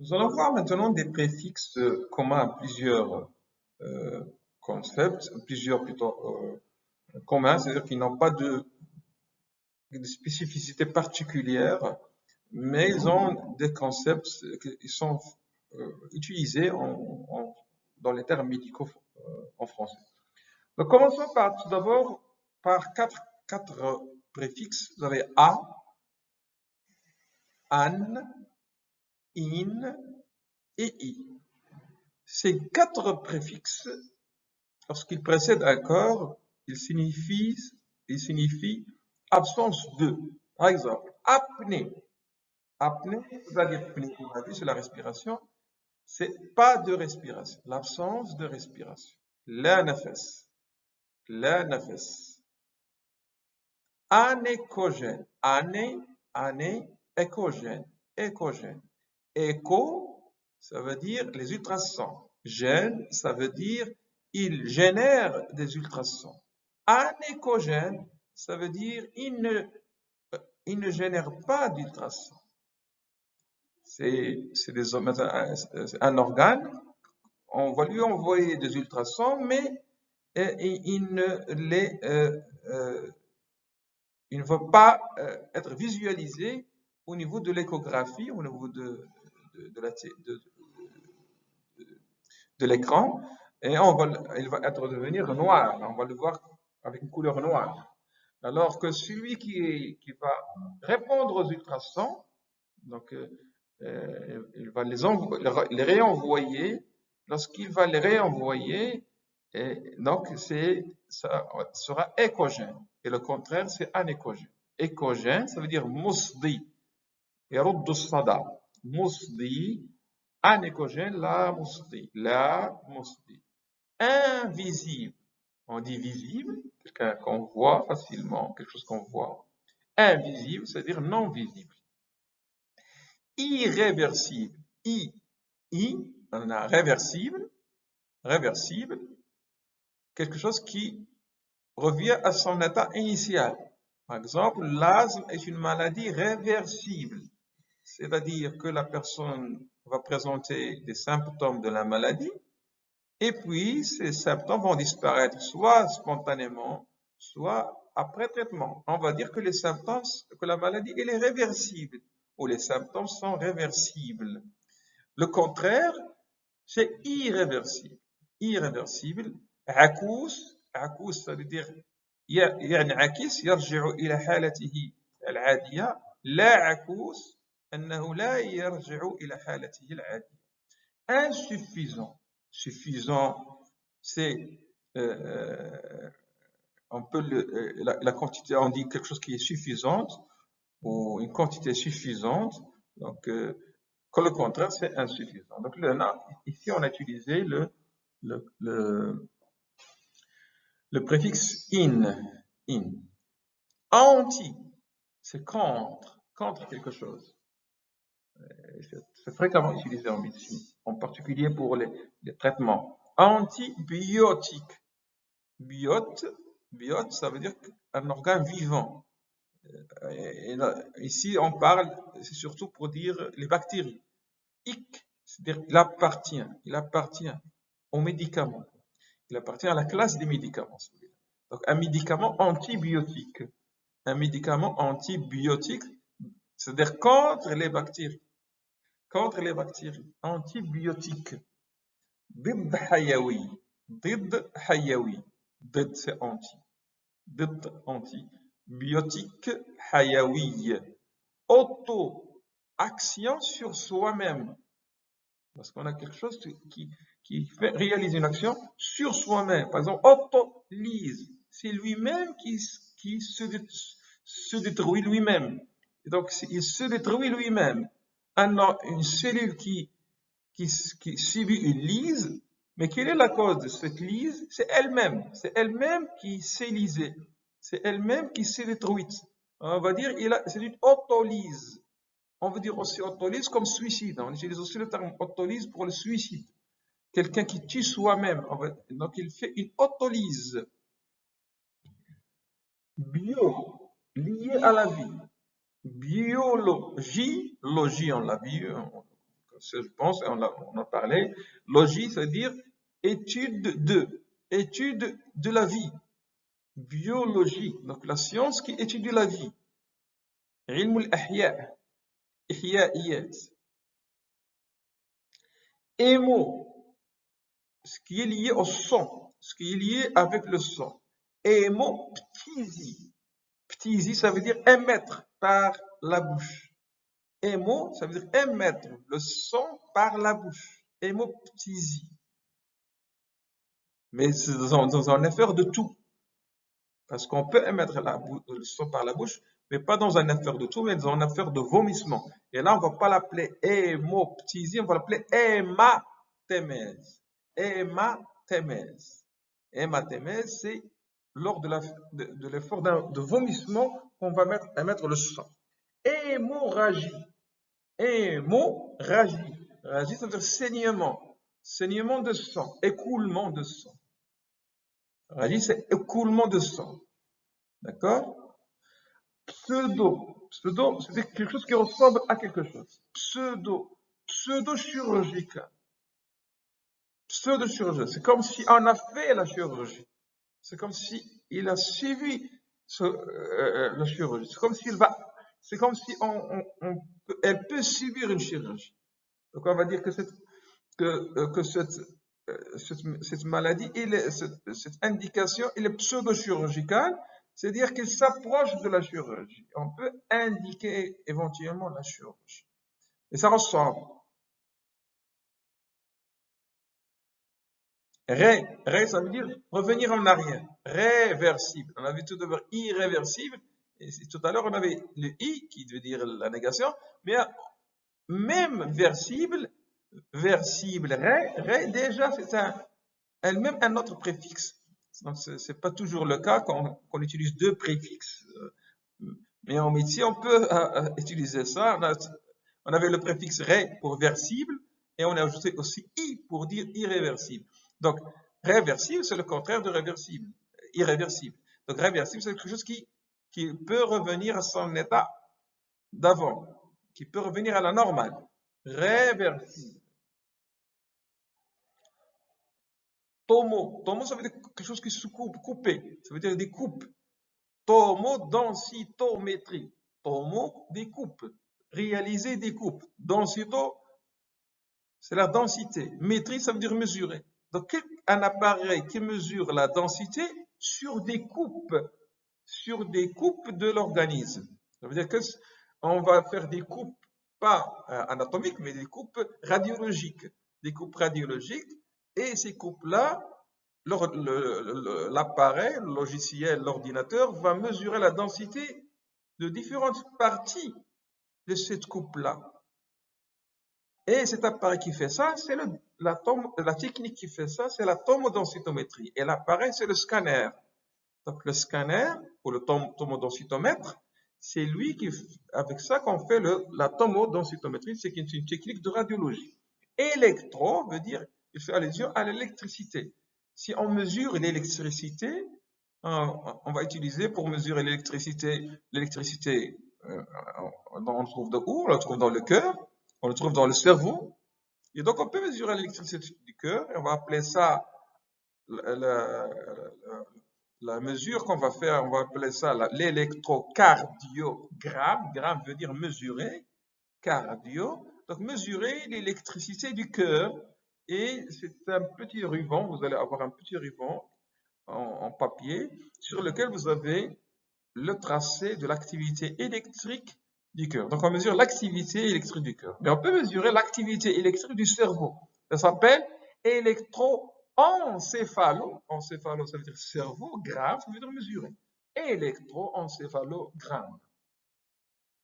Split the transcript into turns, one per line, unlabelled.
Nous allons voir maintenant des préfixes communs à plusieurs euh, concepts, plusieurs plutôt communs, c'est-à-dire qu'ils n'ont pas de spécificité particulière, mais ils ont des concepts qui sont utilisés dans les termes médicaux en français. Donc commençons par tout d'abord par quatre préfixes. Vous avez a, an, in et i. Ces quatre préfixes, lorsqu'ils précèdent un corps, ils signifient absence de. Par exemple, apnée. Apnée, c'est-à-dire pneumatie, c'est la respiration, c'est pas de respiration, l'absence de respiration. La nafas, la nafas. Anécogène, ané, écogène, écogène. Écho, ça veut dire les ultrasons. Gène, ça veut dire il génère des ultrasons. Anécogène, ça veut dire il ne génère pas d'ultrasons. C'est un organe, on va lui envoyer des ultrasons, mais il ne va pas être visualisé au niveau de l'échographie, au niveau de l'écran, et il va devenir noir, on va le voir avec une couleur noire. Alors que celui qui va répondre aux ultrasons, donc il va les réenvoyer. Lorsqu'il va les réenvoyer, donc ça sera échogène. Et le contraire, c'est anéchogène. Échogène, ça veut dire musdi. يرد الصدى. musdi. Anéchogène, la musdi. La musdi. Invisible. On dit visible, quelqu'un qu'on voit facilement, quelque chose qu'on voit. Invisible, c'est-à-dire non visible. Irréversible. On a réversible, quelque chose qui revient à son état initial. Par exemple, l'asthme est une maladie réversible, c'est-à-dire que la personne va présenter des symptômes de la maladie et puis ces symptômes vont disparaître soit spontanément, soit après traitement. On va dire que la maladie elle est réversible ou les symptômes sont réversibles. Le contraire, c'est irréversible. Irréversible. عكوس ça veut dire ينعكس يرجع إلى حالته العادية. لا عكوس أنه لا يرجع إلى حالته العادية. Insuffisant. Suffisant, c'est on peut la quantité, on dit quelque chose qui est suffisante ou une quantité suffisante. Donc que le contraire, c'est insuffisant. Donc ici, on a utilisé le préfixe in. Anti, c'est contre quelque chose. C'est fréquemment utilisé en médecine, en particulier pour les traitements. Antibiotique. Biote, ça veut dire un organe vivant. Ici, on parle, c'est surtout pour dire les bactéries. C'est-à-dire il appartient aux médicaments. Il appartient à la classe des médicaments. Donc, un médicament antibiotique. Un médicament antibiotique, c'est-à-dire contre les bactéries. Contre les bactéries. Antibiotique. ضد حيوي. ضد حيوي. ضد c'est anti. ضد anti. Biotique حيوي. Auto-action sur soi-même. Parce qu'on a quelque chose qui réalise une action sur soi-même. Par exemple, autolyse, c'est lui-même qui se détruit lui-même. Et donc, il se détruit lui-même. Une cellule qui subit une lise, mais quelle est la cause de cette lise? C'est elle-même. C'est elle-même qui s'est lisée. C'est elle-même qui s'est détruite. On va dire, c'est une autolyse. On veut dire aussi autolyse comme suicide. On utilise aussi le terme autolyse pour le suicide. Quelqu'un qui tue soi-même. Donc, il fait une autolyse. Bio, lié à la vie. Biologie, logie, on l'a vu, je pense, on a parlé. Logie, c'est-à-dire étude de la vie. Biologie, donc la science qui étudie la vie. علم الأحياء, إحيائيات. Émo, ce qui est lié au sang, ce qui est lié avec le sang. Hémoptysie. Ptysie, ça veut dire émettre par la bouche. Hémo, ça veut dire émettre le sang par la bouche. Hémoptysie. Mais c'est dans un affaire de tout. Parce qu'on peut émettre le sang par la bouche, mais pas dans un affaire de tout, mais dans une affaire de vomissement. Et là, on ne va pas l'appeler hémoptysie, on va l'appeler hématémèse. Hématémèse. Hématémèse, c'est lors de l'effort de vomissement qu'on va émettre le sang. Hémorragie. Hémorragie. Ragie, ça veut dire saignement. Saignement de sang. Écoulement de sang. Ragie, c'est écoulement de sang. D'accord? Pseudo. Pseudo, c'est quelque chose qui ressemble à quelque chose. Pseudo-chirurgical. Pseudo-chirurgical. C'est comme si on a fait la chirurgie. C'est comme si il a suivi la chirurgie. C'est comme si elle peut subir une chirurgie. Donc on va dire que cette maladie, cette indication, elle est pseudo-chirurgicale, c'est-à-dire qu'elle s'approche de la chirurgie. On peut indiquer éventuellement la chirurgie. Et ça ressemble. Ré, ça veut dire revenir en arrière. Réversible. On avait tout d'abord irréversible. Et tout à l'heure, on avait le i qui veut dire la négation. Mais même versible, ré, déjà, c'est elle-même un autre préfixe. Donc, c'est pas toujours le cas qu'on utilise deux préfixes. Mais en métier, on peut utiliser ça. On avait le préfixe ré pour versible et on a ajouté aussi i pour dire irréversible. Donc, réversible, c'est le contraire de réversible, irréversible. Donc, réversible, c'est quelque chose qui peut revenir à son état d'avant, qui peut revenir à la normale. Réversible. Tomo, ça veut dire quelque chose qui se coupe, couper. Ça veut dire des coupes. Tomo, densitométrie. Tomo, des coupes. Réaliser des coupes. Densito, c'est la densité. Métrie, ça veut dire mesurer. Donc, un appareil qui mesure la densité sur des coupes de l'organisme. Ça veut dire qu'on va faire des coupes, pas anatomiques, mais des coupes radiologiques. Des coupes radiologiques. Et ces coupes-là, l'appareil, le logiciel, l'ordinateur va mesurer la densité de différentes parties de cette coupe-là. Et cet appareil qui fait ça, c'est la technique qui fait ça, c'est la tomodensitométrie. Et l'appareil, c'est le scanner. Donc le scanner, ou le tomodensitomètre, c'est lui avec ça qu'on fait la tomodensitométrie, c'est une technique de radiologie. Électro veut dire, il fait allusion à l'électricité. Si on mesure l'électricité, on va utiliser pour mesurer l'électricité, on le trouve où? On le trouve dans le cœur, on le trouve dans le cerveau. Et donc on peut mesurer l'électricité du cœur, et on va appeler ça la mesure qu'on va faire, on va appeler ça l'électrocardiogramme. Gramme veut dire mesurer, cardio. Donc mesurer l'électricité du cœur. Et c'est un petit ruban, vous allez avoir un petit ruban en papier sur lequel vous avez le tracé de l'activité électrique du cœur. Donc on mesure l'activité électrique du cœur. Mais on peut mesurer l'activité électrique du cerveau. Ça s'appelle électroencéphalo. Encéphalo, ça veut dire cerveau. Gramme, ça veut dire mesurer. Électroencéphalogramme.